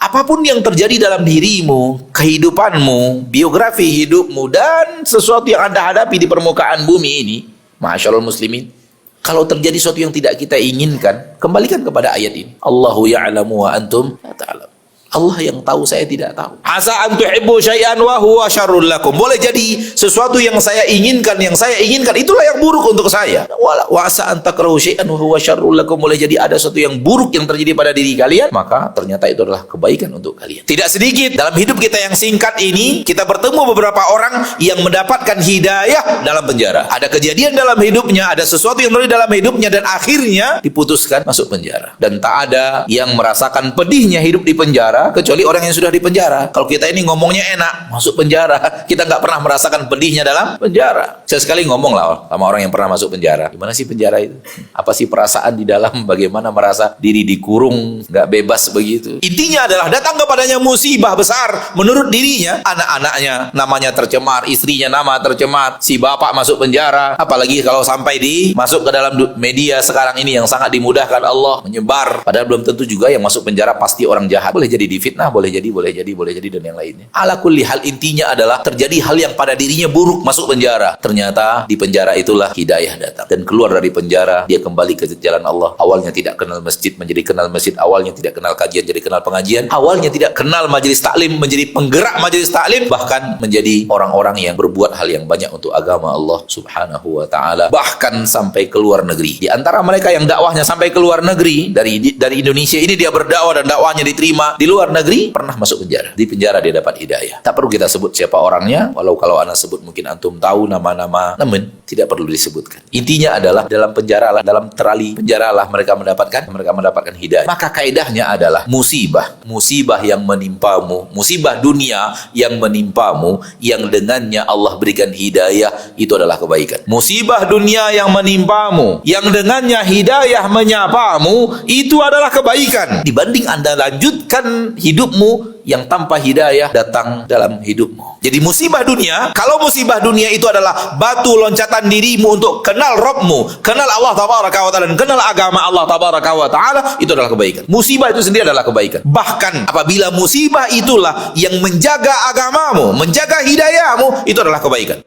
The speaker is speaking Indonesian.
apapun yang terjadi dalam dirimu, kehidupanmu, biografi hidupmu, dan sesuatu yang Anda hadapi di permukaan bumi ini, masyaallah muslimin, kalau terjadi sesuatu yang tidak kita inginkan, kembalikan kepada ayat ini. Allahu ya'lamu wa antum la ta'lamun. Allah yang tahu, saya tidak tahu. Asa an tuhibbu syai'an wa huwa syarrul lakum. Boleh jadi sesuatu yang saya inginkan itulah yang buruk untuk saya. Wa asa an takrahu syai'an wa huwa syarrul lakum. Boleh jadi ada sesuatu yang buruk yang terjadi pada diri kalian, maka ternyata itu adalah kebaikan untuk kalian. Tidak sedikit dalam hidup kita yang singkat ini, kita bertemu beberapa orang yang mendapatkan hidayah dalam penjara. Ada kejadian dalam hidupnya, ada sesuatu yang terjadi dalam hidupnya, dan akhirnya diputuskan masuk penjara. Dan tak ada yang merasakan pedihnya hidup di penjara kecuali orang yang sudah di penjara. Kalau kita ini ngomongnya enak, masuk penjara, kita nggak pernah merasakan pedihnya dalam penjara. Saya sekali ngomong lah sama orang yang pernah masuk penjara. Gimana sih penjara itu? Apa sih perasaan di dalam? Bagaimana merasa diri dikurung, nggak bebas begitu? Intinya adalah datang kepadanya musibah besar menurut dirinya. Anak-anaknya namanya tercemar, istrinya nama tercemar, si bapak masuk penjara. Apalagi kalau sampai masuk ke dalam media sekarang ini yang sangat dimudahkan Allah menyebar. Padahal belum tentu juga yang masuk penjara pasti orang jahat. Boleh jadi difitnah, boleh jadi dan yang lainnya. Ala kulli hal, intinya adalah terjadi hal yang pada dirinya buruk, masuk penjara. Ternyata di penjara itulah hidayah datang, dan keluar dari penjara dia kembali ke jalan Allah. Awalnya tidak kenal masjid menjadi kenal masjid, awalnya tidak kenal kajian jadi kenal pengajian, awalnya tidak kenal majelis taklim menjadi penggerak majelis taklim, bahkan menjadi orang-orang yang berbuat hal yang banyak untuk agama Allah Subhanahu wa taala, bahkan sampai ke luar negeri. Di antara mereka yang dakwahnya sampai ke luar negeri, dari Indonesia ini dia berdakwah dan dakwahnya diterima di luar negeri, pernah masuk penjara. Di penjara dia dapat hidayah. Tak perlu kita sebut siapa orangnya, walau kalau anak sebut mungkin antum tahu nama-nama, namun tidak perlu disebutkan. Intinya adalah dalam penjara lah, dalam terali penjara lah mereka mendapatkan hidayah. Maka kaidahnya adalah musibah yang menimpamu, musibah dunia yang menimpamu, yang dengannya Allah berikan hidayah, itu adalah kebaikan. Musibah dunia yang menimpamu, yang dengannya hidayah menyapamu, itu adalah kebaikan. Dibanding Anda lanjutkan hidupmu yang tanpa hidayah datang dalam hidupmu. Jadi musibah dunia, kalau musibah dunia itu adalah batu loncatan dirimu untuk kenal Rabbmu, kenal Allah Tabaraka wa Ta'ala, dan kenal agama Allah Tabaraka wa Ta'ala, itu adalah kebaikan. Musibah itu sendiri adalah kebaikan. Bahkan apabila musibah itulah yang menjaga agamamu, menjaga hidayahmu, itu adalah kebaikan.